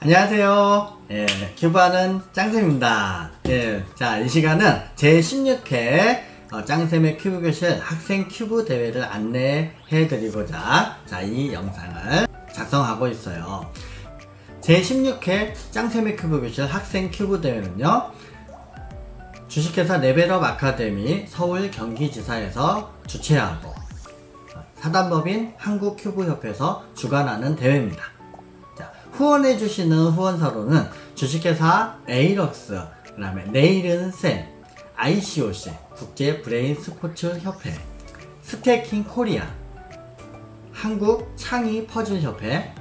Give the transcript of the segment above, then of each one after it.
안녕하세요. 큐브하는 짱쌤입니다. 자, 이 시간은 제16회 짱쌤의 큐브 교실 학생 큐브 대회를 안내해 드리고자 이 영상을 작성하고 있어요. 제16회 짱쌤의 큐브 교실 학생 큐브 대회는요, 주식회사 레벨업 아카데미 서울 경기지사에서 주최하고 사단법인 한국큐브협회에서 주관하는 대회입니다. 자, 후원해주시는 후원사로는 주식회사 에이럭스, 그 다음에 내일은 쌤, ICOC, 국제 브레인 스포츠 협회, 스테킹 코리아, 한국 창의 퍼즐 협회,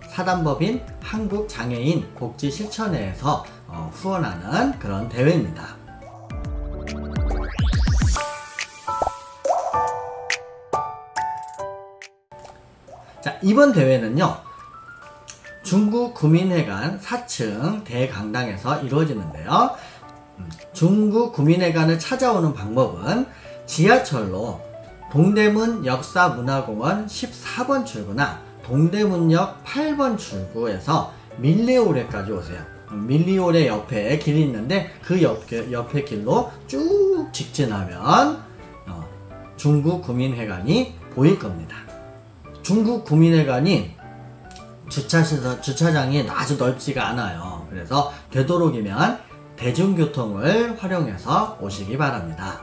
사단법인 한국 장애인 복지 실천회에서 후원하는 그런 대회입니다. 자, 이번 대회는요, 중구 구민회관 4층 대강당에서 이루어지는데요. 중구 구민회관을 찾아오는 방법은 지하철로 동대문 역사문화공원 14번 출구나 동대문역 8번 출구에서 밀레오레까지 오세요. 밀리오레 옆에 길이 있는데 그 옆에 길로 쭉 직진하면 중구 구민회관이 보일 겁니다. 중구 구민회관이 주차장이 아주 넓지가 않아요. 그래서 되도록이면 대중교통을 활용해서 오시기 바랍니다.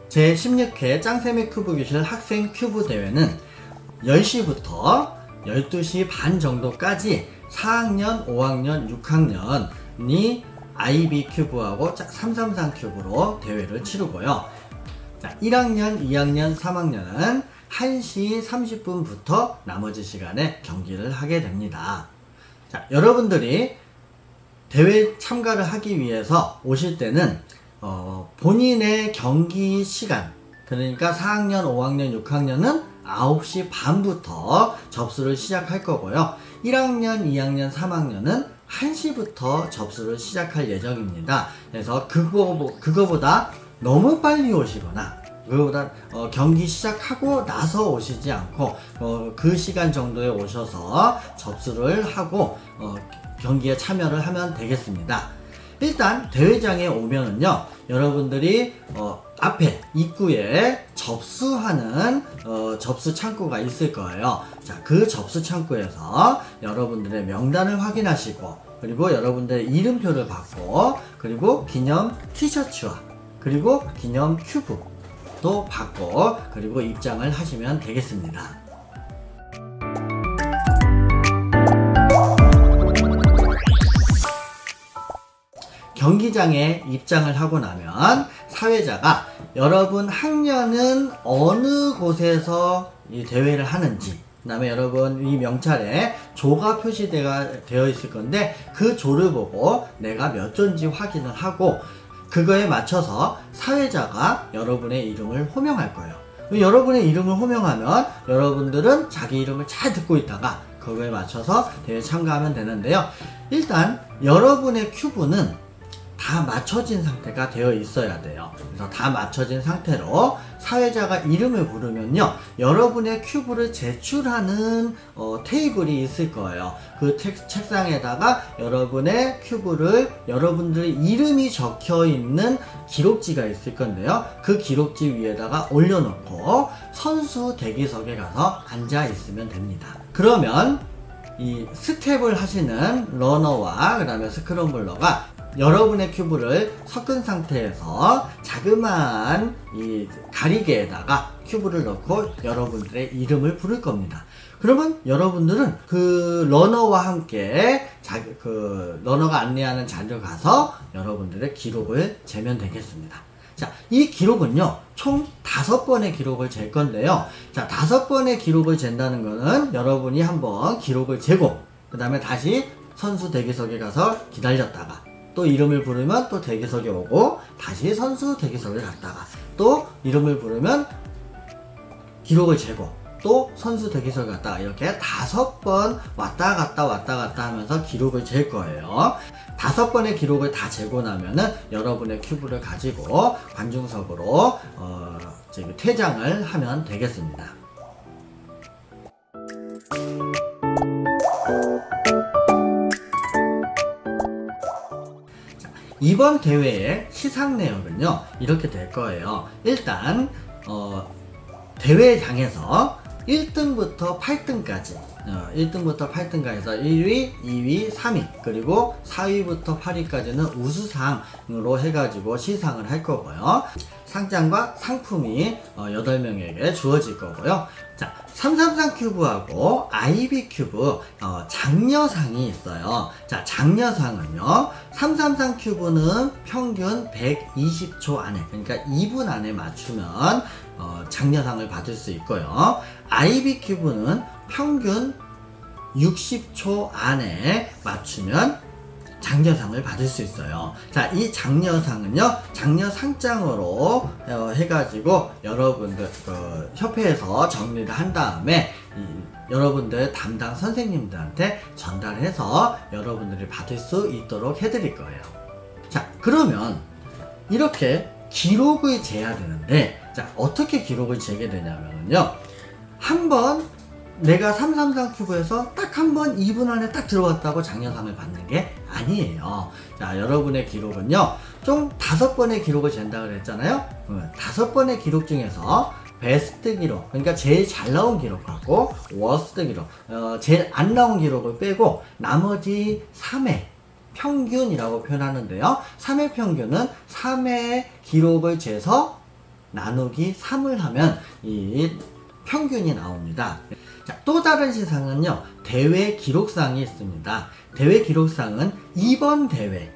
제16회 짱쌤의 큐브 교실 학생 큐브 대회는 10시부터 12시 반 정도까지 4학년, 5학년, 6학년이 IB 큐브하고 333 큐브로 대회를 치르고요. 자, 1학년, 2학년, 3학년은 1시 30분부터 나머지 시간에 경기를 하게 됩니다. 자, 여러분들이 대회 참가를 하기 위해서 오실 때는 본인의 경기 시간, 그러니까 4학년, 5학년, 6학년은 9시 반부터 접수를 시작할 거고요. 1학년, 2학년, 3학년은 1시부터 접수를 시작할 예정입니다. 그래서 그거보다 너무 빨리 오시거나 그거보다 경기 시작하고 나서 오시지 않고 그 시간 정도에 오셔서 접수를 하고 경기에 참여를 하면 되겠습니다. 일단 대회장에 오면은요, 여러분들이 앞에 입구에 접수하는 접수 창구가 있을 거예요. 자, 그 접수 창구에서 여러분들의 명단을 확인하시고, 그리고 여러분들의 이름표를 받고, 그리고 기념 티셔츠와 그리고 기념 큐브도 받고, 그리고 입장을 하시면 되겠습니다. 경기장에 입장을 하고 나면 사회자가 여러분 학년은 어느 곳에서 이 대회를 하는지, 그 다음에 여러분 이 명찰에 조가 표시되어 있을 건데 그 조를 보고 내가 몇 조인지 확인을 하고, 그거에 맞춰서 사회자가 여러분의 이름을 호명할 거예요. 여러분의 이름을 호명하면 여러분들은 자기 이름을 잘 듣고 있다가 그거에 맞춰서 대회에 참가하면 되는데요. 일단 여러분의 큐브는 다 맞춰진 상태가 되어 있어야 돼요. 그래서 다 맞춰진 상태로 사회자가 이름을 부르면요, 여러분의 큐브를 제출하는 테이블이 있을 거예요. 그 책상에다가 여러분의 큐브를, 여러분들의 이름이 적혀 있는 기록지가 있을 건데요, 그 기록지 위에다가 올려놓고 선수 대기석에 가서 앉아 있으면 됩니다. 그러면 이 스텝을 하시는 러너와 그 다음에 스크럼블러가 여러분의 큐브를 섞은 상태에서 자그마한 이 가리개에다가 큐브를 넣고 여러분들의 이름을 부를 겁니다. 그러면 여러분들은 그 러너와 함께 러너가 안내하는 자리로 가서 여러분들의 기록을 재면 되겠습니다. 자, 이 기록은요, 총 5번의 기록을 잴 건데요. 자, 5번의 기록을 잰다는 거는 여러분이 한번 기록을 재고, 그 다음에 다시 선수 대기석에 가서 기다렸다가 또 이름을 부르면 또 대기석에 오고, 다시 선수 대기석에 갔다가 또 이름을 부르면 기록을 재고 또 선수 대기석에 갔다가 이렇게 5번 왔다 갔다 하면서 기록을 잴 거예요. 5번의 기록을 다 재고 나면은 여러분의 큐브를 가지고 관중석으로 퇴장을 하면 되겠습니다. 자, 이번 대회의 시상 내역은요 이렇게 될 거예요. 일단 대회장에서 1등부터 8등까지 1등부터 8등까지서 1위, 2위, 3위 그리고 4위부터 8위까지는 우수상으로 해가지고 시상을 할 거고요. 상장과 상품이 8명에게 주어질 거고요. 자, 333 큐브하고 IB 큐브 장려상이 있어요. 자, 장려상은요 333 큐브는 평균 120초 안에, 그러니까 2분 안에 맞추면 장려상을 받을 수 있고요. IB 큐브는 평균 60초 안에 맞추면 장려상을 받을 수 있어요. 자, 이 장려상은요 장려상장으로 해가지고 여러분들 협회에서 정리를 한 다음에 여러분들 담당 선생님들한테 전달해서 여러분들이 받을 수 있도록 해드릴 거예요. 자, 그러면 이렇게 기록을 재야 되는데, 자, 어떻게 기록을 재게 되냐면요, 한번 내가 333 큐브에서 딱 한 번 2분 안에 딱 들어왔다고 장려상을 받는 게 아니에요. 자, 여러분의 기록은요 총 5번의 기록을 잰다고 그랬잖아요. 5번의 기록 중에서 베스트 기록, 그러니까 제일 잘 나온 기록하고 워스트 기록, 제일 안 나온 기록을 빼고 나머지 3회 평균이라고 표현하는데요, 3회 평균은 3회 기록을 재서 나누기 3을 하면 이 평균이 나옵니다. 자, 또 다른 시상은요 대회 기록상이 있습니다. 대회 기록상은 이번 대회의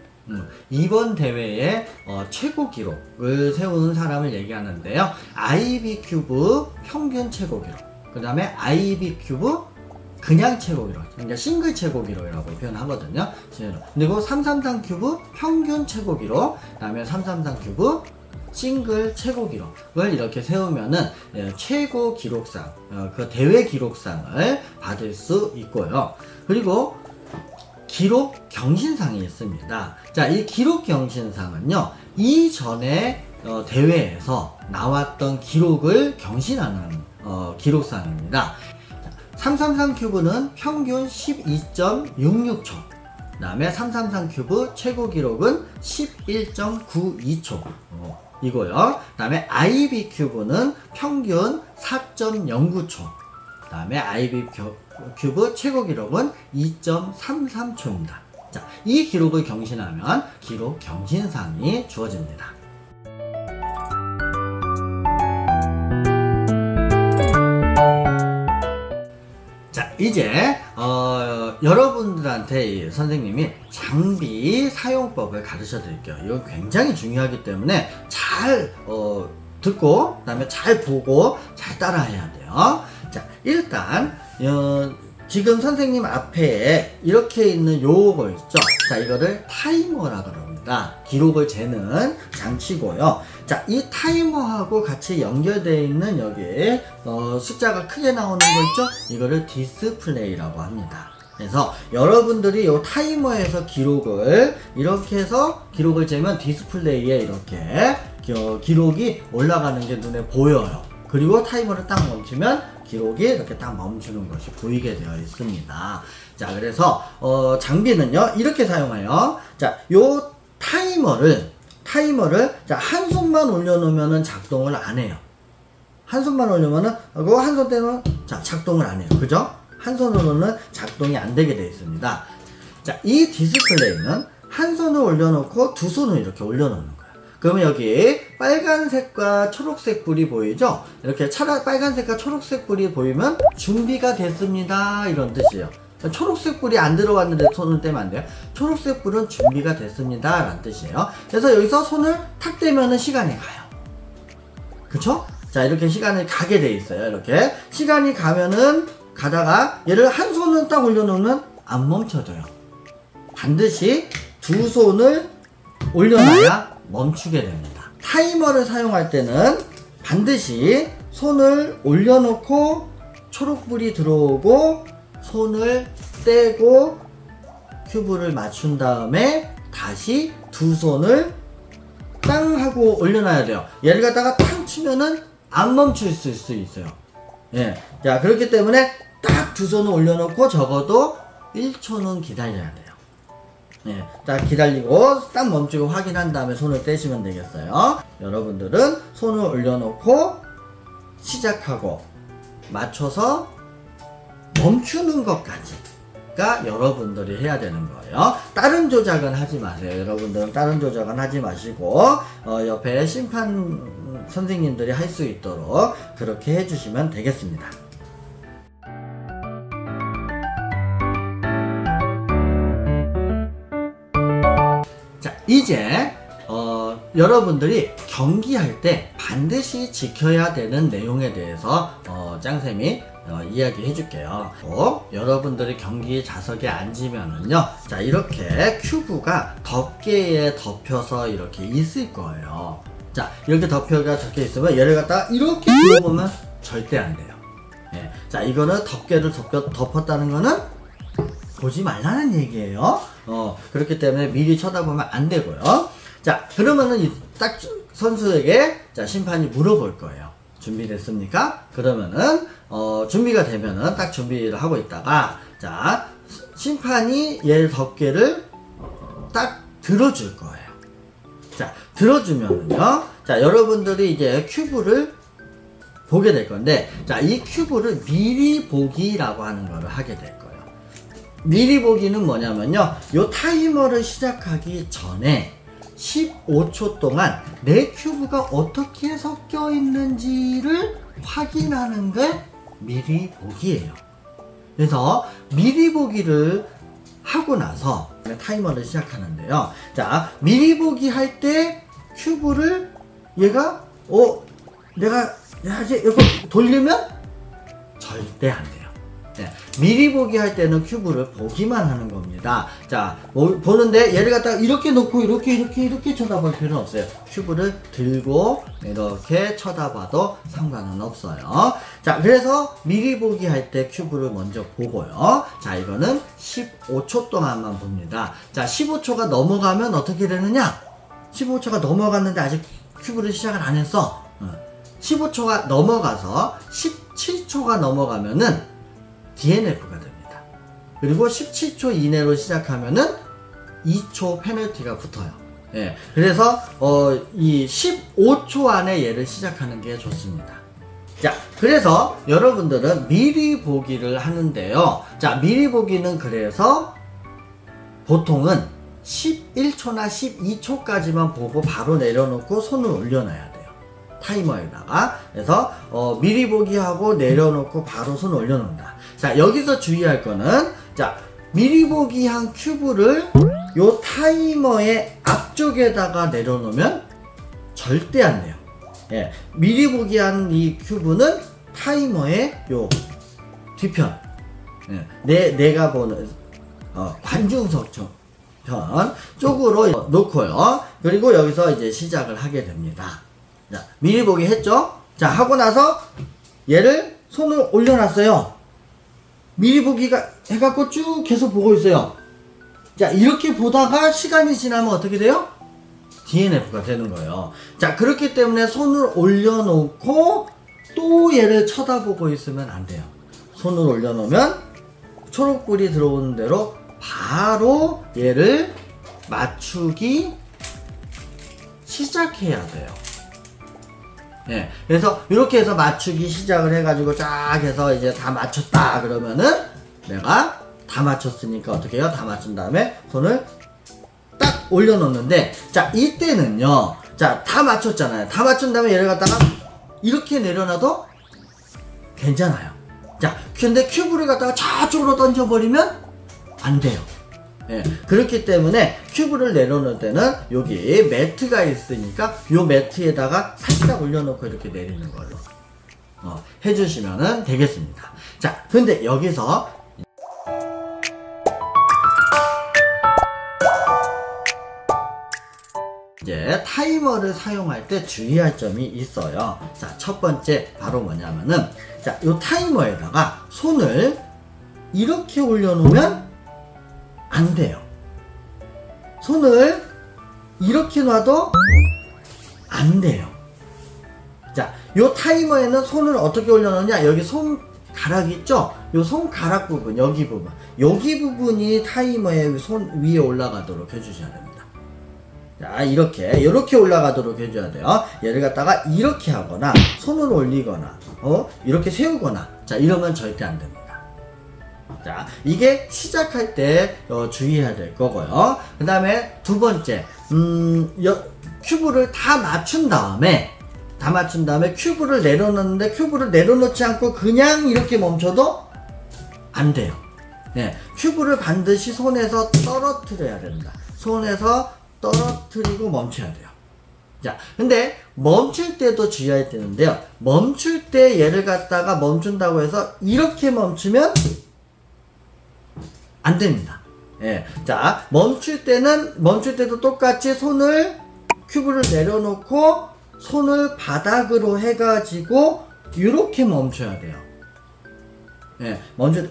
최고 기록을 세우는 사람을 얘기하는데요, IB 큐브 평균 최고 기록, 그 다음에 IB 큐브 그냥 최고 기록, 그러니까 싱글 최고 기록이라고 표현하거든요. 그리고 333 큐브 평균 최고 기록, 그 다음에 333 큐브 싱글 최고 기록을 이렇게 세우면은 최고 기록상, 그 대회 기록상을 받을 수 있고요. 그리고 기록 경신상이 있습니다. 자, 이 기록 경신상은요 이전에 대회에서 나왔던 기록을 경신하는 기록상입니다. 333 큐브는 평균 12.66초, 그 다음에 333 큐브 최고 기록은 11.92초 이고요. 그 다음에 IB 큐브는 평균 4.09초, 그 다음에 IB 큐브 최고 기록은 2.33초입니다. 자, 이 기록을 경신하면 기록 경신상이 주어집니다. 자, 이제 여러분들한테 선생님이 장비 사용법을 가르쳐 드릴게요. 이거 굉장히 중요하기 때문에 잘 듣고, 그 다음에 잘 보고 잘 따라 해야 돼요. 자, 일단 지금 선생님 앞에 이렇게 있는 요거 있죠. 자, 이거를 타이머라고 합니다. 기록을 재는 장치고요. 자, 이 타이머하고 같이 연결되어 있는 여기 숫자가 크게 나오는 거 있죠? 이거를 디스플레이라고 합니다. 그래서 여러분들이 이 타이머에서 기록을 이렇게 해서 기록을 재면 디스플레이에 이렇게 기록이 올라가는 게 눈에 보여요. 그리고 타이머를 딱 멈추면 기록이 이렇게 딱 멈추는 것이 보이게 되어 있습니다. 자, 그래서 장비는요 이렇게 사용해요. 자, 요 타이머를 자, 한 손만 올려놓으면은 작동을 안 해요. 한 손만 올려면은, 그거 한 손 떼면 자, 작동을 안 해요. 그죠? 한 손으로는 작동이 안 되게 되어 있습니다. 자, 이 디스플레이는 한 손을 올려놓고 두 손을 이렇게 올려놓는 거예요. 그러면 여기 빨간색과 초록색 불이 보이죠? 이렇게 빨간색과 초록색 불이 보이면 준비가 됐습니다, 이런 뜻이에요. 초록색 불이 안 들어왔는데 손을 떼면 안 돼요. 초록색 불은 준비가 됐습니다 라는 뜻이에요. 그래서 여기서 손을 탁 떼면은 시간이 가요. 그쵸? 자, 이렇게 시간이 가게 돼 있어요. 이렇게 시간이 가면은 가다가 얘를 한 손을 딱 올려놓으면 안 멈춰져요. 반드시 두 손을 올려놔야 멈추게 됩니다. 타이머를 사용할 때는 반드시 손을 올려놓고 초록불이 들어오고 손을 떼고 큐브를 맞춘 다음에 다시 두 손을 땅 하고 올려놔야 돼요. 얘를 갖다가 탕 치면은 안 멈출 수 있어요. 예. 자, 그렇기 때문에 딱 두 손을 올려놓고 적어도 1초는 기다려야 돼요. 예. 자, 기다리고 딱 멈추고 확인한 다음에 손을 떼시면 되겠어요. 여러분들은 손을 올려놓고 시작하고 맞춰서 멈추는 것까지가 여러분들이 해야 되는 거예요. 다른 조작은 하지 마세요. 여러분들은 다른 조작은 하지 마시고 옆에 심판 선생님들이 할 수 있도록 그렇게 해주시면 되겠습니다. 자, 이제 여러분들이 경기할 때 반드시 지켜야 되는 내용에 대해서 짱쌤이 이야기해 줄게요. 여러분들이 경기 좌석에 앉으면은요, 자, 이렇게 큐브가 덮개에 덮여서 이렇게 있을 거예요. 자, 이렇게 덮개가 적혀 있으면 얘를 갖다가 이렇게 들어보면 절대 안 돼요. 예. 자, 이거는 덮개를 덮었다는 거는 보지 말라는 얘기예요. 그렇기 때문에 미리 쳐다보면 안 되고요. 자, 그러면은 딱 선수에게 자, 심판이 물어볼 거예요. 준비됐습니까? 그러면은 준비가 되면은 딱 준비를 하고 있다가 자, 심판이 얘 덮개를 딱 들어줄 거예요. 자, 들어주면은요, 자, 여러분들이 이제 큐브를 보게 될 건데, 자, 이 큐브를 미리 보기라고 하는 거를 하게 될 거예요. 미리 보기는 뭐냐면요, 요 타이머를 시작하기 전에 15초 동안 내 큐브가 어떻게 섞여 있는지를 확인하는 게 미리 보기예요. 그래서 미리 보기를 하고 나서 타이머를 시작하는데요. 자, 미리 보기 할 때 큐브를 얘가 내가 이렇게 돌리면 절대 안 돼요. 네, 미리 보기 할 때는 큐브를 보기만 하는 겁니다. 자, 보는데 얘를 갖다가 이렇게 놓고 이렇게 쳐다볼 필요는 없어요. 큐브를 들고 이렇게 쳐다봐도 상관은 없어요. 자, 그래서 미리 보기 할 때 큐브를 먼저 보고요. 자, 이거는 15초 동안만 봅니다. 자, 15초가 넘어가면 어떻게 되느냐? 15초가 넘어갔는데 아직 큐브를 시작을 안 했어. 15초가 넘어가서 17초가 넘어가면은 DNF가 됩니다. 그리고 17초 이내로 시작하면은 2초 페널티가 붙어요. 예, 그래서 이 15초 안에 얘를 시작하는 게 좋습니다. 자, 그래서 여러분들은 미리 보기를 하는데요. 자, 미리 보기는 그래서 보통은 11초나 12초까지만 보고 바로 내려놓고 손을 올려놔야 돼요. 타이머에다가. 그래서 미리 보기 하고 내려놓고 바로 손을 올려놓는다. 자, 여기서 주의할 거는, 자, 미리 보기 한 큐브를 요 타이머의 앞쪽에다가 내려놓으면 절대 안 돼요. 예, 미리 보기 한 이 큐브는 타이머의 요 뒤편, 예, 내가 보는 관중석 편 쪽으로 놓고요. 그리고 여기서 이제 시작을 하게 됩니다. 자, 미리 보기 했죠? 자, 하고 나서 얘를 손을 올려놨어요. 미리 보기가 해갖고 쭉 계속 보고 있어요. 자, 이렇게 보다가 시간이 지나면 어떻게 돼요? DNF가 되는 거예요. 자, 그렇기 때문에 손을 올려놓고 또 얘를 쳐다보고 있으면 안 돼요. 손을 올려놓으면 초록불이 들어오는 대로 바로 얘를 맞추기 시작해야 돼요. 예, 그래서 이렇게 해서 맞추기 시작을 해가지고 쫙 해서 이제 다 맞췄다 그러면은 내가 다 맞췄으니까 어떻게 해요? 다 맞춘 다음에 손을 딱 올려놓는데, 자, 이때는요, 자, 다 맞췄잖아요. 다 맞춘 다음에 얘를 갖다가 이렇게 내려놔도 괜찮아요. 자, 근데 큐브를 갖다가 저쪽으로 던져버리면 안 돼요. 예, 그렇기 때문에 큐브를 내려놓을 때는 여기 매트가 있으니까 요 매트에다가 살짝 올려놓고 이렇게 내리는 걸로 해주시면 되겠습니다. 자, 근데 여기서 이제 타이머를 사용할 때 주의할 점이 있어요. 자, 첫 번째 바로 뭐냐면은, 자, 요 타이머에다가 손을 이렇게 올려놓으면 안 돼요. 손을 이렇게 놔도 안 돼요. 자, 요 타이머에는 손을 어떻게 올려놓냐? 여기 손가락 있죠? 요 손가락 부분, 여기 부분이 타이머의 손 위에 올라가도록 해주셔야 됩니다. 자, 이렇게 올라가도록 해줘야 돼요. 얘를 갖다가 이렇게 하거나, 손을 올리거나, 이렇게 세우거나, 자, 이러면 절대 안 됩니다. 자, 이게 시작할 때 주의해야 될 거고요. 그 다음에 두 번째, 큐브를 다 맞춘 다음에 큐브를 내려놓는데 큐브를 내려놓지 않고 그냥 이렇게 멈춰도 안 돼요. 네, 큐브를 반드시 손에서 떨어뜨려야 됩니다. 손에서 떨어뜨리고 멈춰야 돼요. 자, 근데 멈출 때도 주의해야 되는데요. 멈출 때 얘를 갖다가 멈춘다고 해서 이렇게 멈추면 안 됩니다. 예. 자, 멈출 때도 똑같이 큐브를 내려놓고 손을 바닥으로 해가지고 이렇게 멈춰야 돼요. 예,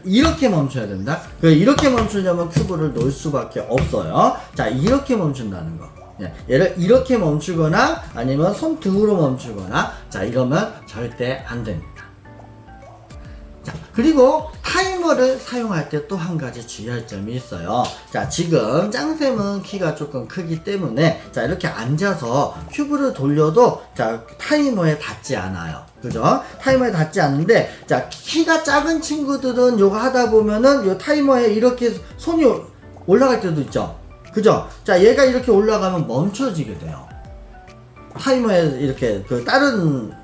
이렇게 멈춰야 됩니다. 이렇게 멈추려면 큐브를 놓을 수밖에 없어요. 자, 이렇게 멈춘다는 거. 예, 얘를 이렇게 멈추거나 아니면 손등으로 멈추거나, 자, 이러면 절대 안 됩니다. 자, 그리고 타이머를 사용할 때 또 한 가지 주의할 점이 있어요. 자, 지금 짱쌤은 키가 조금 크기 때문에, 자, 이렇게 앉아서 큐브를 돌려도, 자, 타이머에 닿지 않아요. 그죠? 타이머에 닿지 않는데, 자, 키가 작은 친구들은 요거 하다 보면은 요 타이머에 이렇게 손이 올라갈 때도 있죠? 그죠? 자, 얘가 이렇게 올라가면 멈춰지게 돼요. 타이머에 이렇게 다른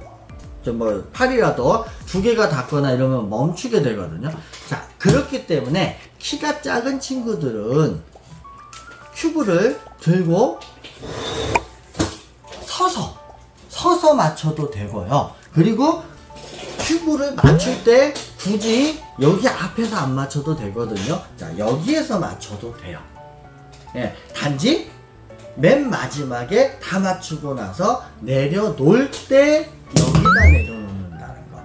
팔이라도 두 개가 닿거나 이러면 멈추게 되거든요. 자, 그렇기 때문에 키가 작은 친구들은 큐브를 들고 서서 맞춰도 되고요. 그리고 큐브를 맞출 때 굳이 여기 앞에서 안 맞춰도 되거든요. 자, 여기에서 맞춰도 돼요. 예, 단지 맨 마지막에 다 맞추고 나서 내려놓을 때 여기다 내려놓는다는 거.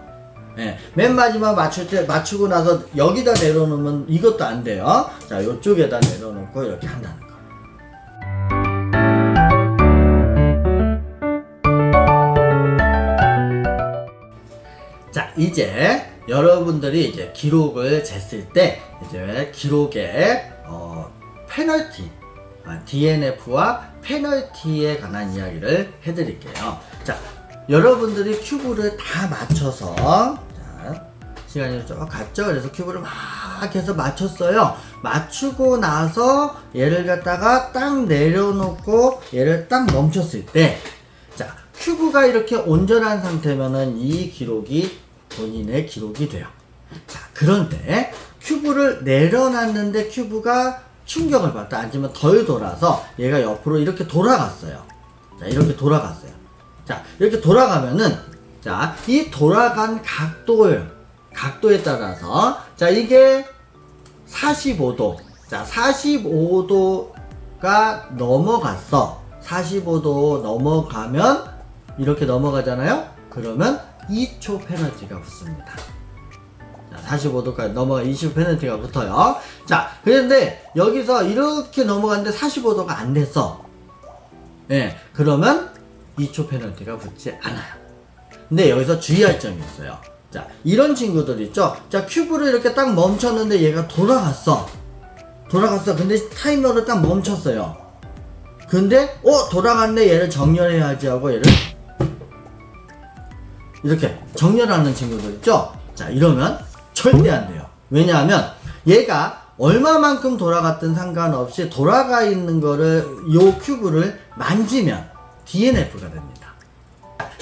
예, 맨 마지막 맞추고 나서 여기다 내려놓으면 이것도 안 돼요. 자, 이쪽에다 내려놓고 이렇게 한다는 거. 자, 이제 여러분들이 이제 기록을 쟀을 때 이제 기록의 페널티, DNF와 페널티에 관한 이야기를 해드릴게요. 자, 여러분들이 큐브를 다 맞춰서, 자, 시간이 좀 갔죠? 그래서 큐브를 막 해서 맞췄어요. 맞추고 나서 얘를 갖다가 딱 내려놓고 얘를 딱 멈췄을 때, 자, 큐브가 이렇게 온전한 상태면은 이 기록이 본인의 기록이 돼요. 자, 그런데 큐브를 내려놨는데 큐브가 충격을 받다, 아니면 덜 돌아서 얘가 옆으로 이렇게 돌아갔어요. 자, 이렇게 돌아갔어요. 자, 이렇게 돌아가면은, 자, 이 돌아간 각도에 따라서, 자, 이게 45도. 자, 45도가 넘어갔어. 45도 넘어가면, 이렇게 넘어가잖아요? 그러면 2초 페널티가 붙습니다. 45도까지 넘어가 20 페널티가 붙어요. 자, 그런데 여기서 이렇게 넘어갔는데 45도가 안 됐어. 예, 그러면 2초 페널티가 붙지 않아요. 근데 여기서 주의할 점이 있어요. 자, 이런 친구들 있죠? 자, 큐브를 이렇게 딱 멈췄는데 얘가 돌아갔어. 근데 타이머를 딱 멈췄어요. 근데, 돌아갔네. 얘를 정렬해야지 하고 얘를 이렇게 정렬하는 친구들 있죠? 자, 이러면 절대 안 돼요. 왜냐하면 얘가 얼마만큼 돌아갔든 상관없이 돌아가 있는 거를, 요 큐브를 만지면 DNF가 됩니다.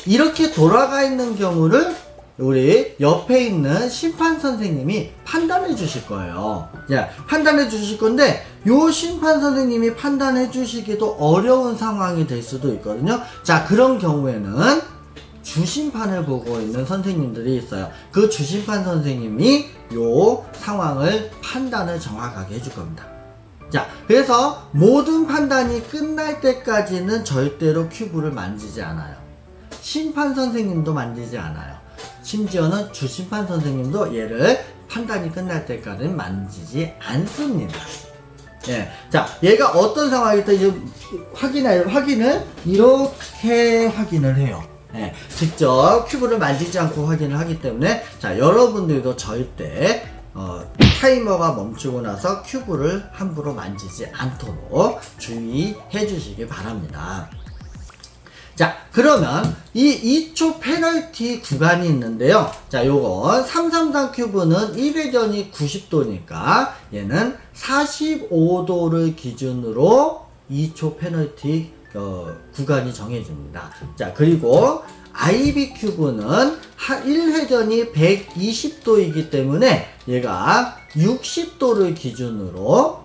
이렇게 돌아가 있는 경우를 우리 옆에 있는 심판 선생님이 판단해 주실 거예요. 자, 판단해 주실 건데, 요 심판 선생님이 판단해 주시기도 어려운 상황이 될 수도 있거든요. 자, 그런 경우에는 주심판을 보고 있는 선생님들이 있어요. 그 주심판 선생님이 요 상황을 판단을 정확하게 해줄 겁니다. 자, 그래서 모든 판단이 끝날 때까지는 절대로 큐브를 만지지 않아요. 심판 선생님도 만지지 않아요. 심지어는 주심판 선생님도 얘를 판단이 끝날 때까지는 만지지 않습니다. 예. 자, 얘가 어떤 상황이든 이제 확인을 이렇게 확인을 해요. 예. 직접 큐브를 만지지 않고 확인을 하기 때문에, 자, 여러분들도 절대 타이머가 멈추고 나서 큐브를 함부로 만지지 않도록 주의해 주시기 바랍니다. 자, 그러면 이 2초 페널티 구간이 있는데요. 자, 요건 333 큐브는 1회전이 90도니까 얘는 45도를 기준으로 2초 페널티 구간이 정해집니다. 자, 그리고 IB 큐브는 1회전이 120도이기 때문에 얘가 60도를 기준으로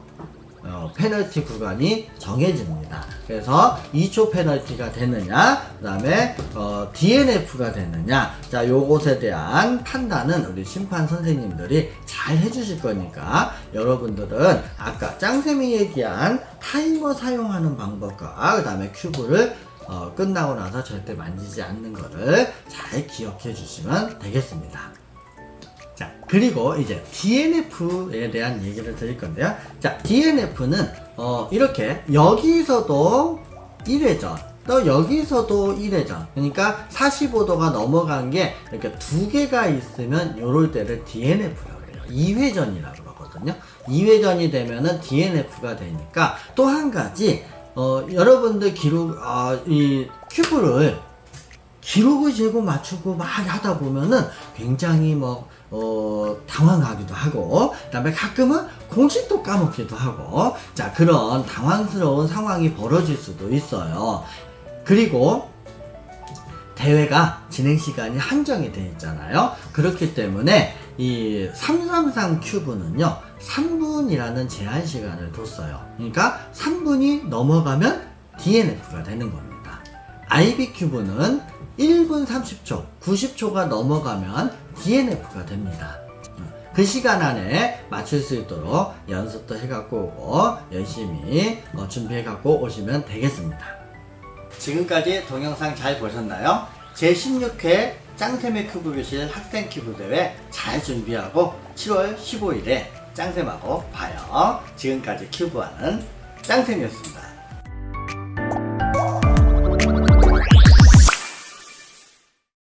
페널티 구간이 정해집니다. 그래서 2초 페널티가 되느냐, 그 다음에 DNF가 되느냐, 자, 요것에 대한 판단은 우리 심판 선생님들이 잘 해주실 거니까 여러분들은 아까 짱쌤이 얘기한 타이머 사용하는 방법과 그 다음에 큐브를 끝나고 나서 절대 만지지 않는 거를 잘 기억해 주시면 되겠습니다. 자, 그리고 이제 DNF에 대한 얘기를 드릴 건데요. 자, DNF는 이렇게 여기서도 1회전, 또 여기서도 1회전, 그러니까 45도가 넘어간 게 이렇게 두 개가 있으면 요럴 때를 DNF라고 해요. 2회전이라고 그러거든요. 2회전이 되면은 DNF가 되니까, 또 한 가지 여러분들 이 큐브를 기록을 재고 맞추고 막 하다 보면은 굉장히 당황하기도 하고, 그 다음에 가끔은 공식도 까먹기도 하고, 자, 그런 당황스러운 상황이 벌어질 수도 있어요. 그리고 대회가 진행 시간이 한정이 되어 있잖아요. 그렇기 때문에 이 333 큐브는요 3분이라는 제한 시간을 뒀어요. 그러니까 3분이 넘어가면 DNF가 되는 겁니다. IB 큐브는 1분 30초, 90초가 넘어가면 DNF가 됩니다. 그 시간 안에 맞출 수 있도록 연습도 해갖고 오고 열심히 준비해갖고 오시면 되겠습니다. 지금까지 동영상 잘 보셨나요? 제16회 짱쌤의 큐브 교실 학생 큐브 대회 잘 준비하고 7월 15일에 짱쌤하고 봐요. 지금까지 큐브하는 짱쌤이었습니다.